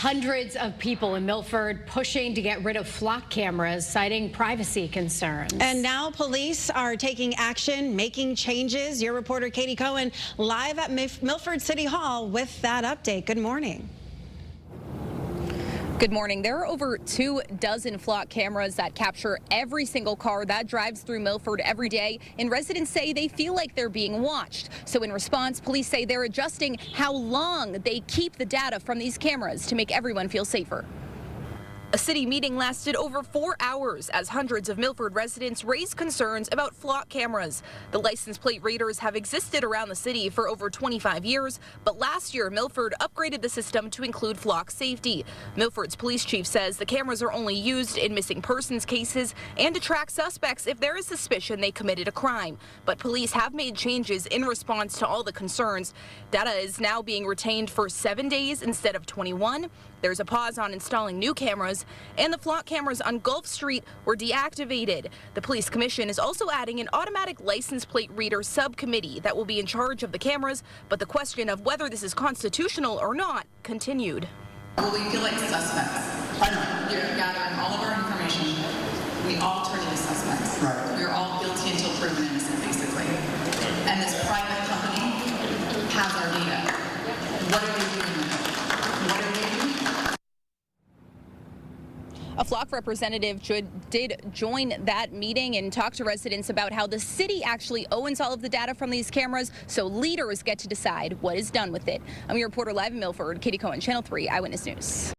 Hundreds of people in Milford pushing to get rid of flock cameras, citing privacy concerns. And now police are taking action, making changes. Your reporter Katie Cohen live at Milford City Hall with that update. Good morning. Good morning. There are over 24 flock cameras that capture every single car that drives through Milford every day, and residents say they feel like they're being watched. So in response, police say they're adjusting how long they keep the data from these cameras to make everyone feel safer. A city meeting lasted over 4 hours as hundreds of Milford residents raised concerns about flock cameras. The license plate readers have existed around the city for over 25 years, but last year Milford upgraded the system to include flock safety. Milford's police chief says the cameras are only used in missing persons cases and to track suspects if there is suspicion they committed a crime. But police have made changes in response to all the concerns. Data is now being retained for 7 days instead of 21. There's a pause on installing new cameras, and the flock cameras on Gulf Street were deactivated. The police commission is also adding an automatic license plate reader subcommittee that will be in charge of the cameras, but the question of whether this is constitutional or not continued. Well, we feel like suspects. I know. You're gathering all of our information. We all turn into suspects. Right. We're all guilty until proven innocent, basically. And this private company has our data. What are they doing with it? What are they doing? A flock representative did join that meeting and talk to residents about how the city actually owns all of the data from these cameras, so leaders get to decide what is done with it. I'm your reporter live in Milford, Katie Cohen, Channel 3 Eyewitness News.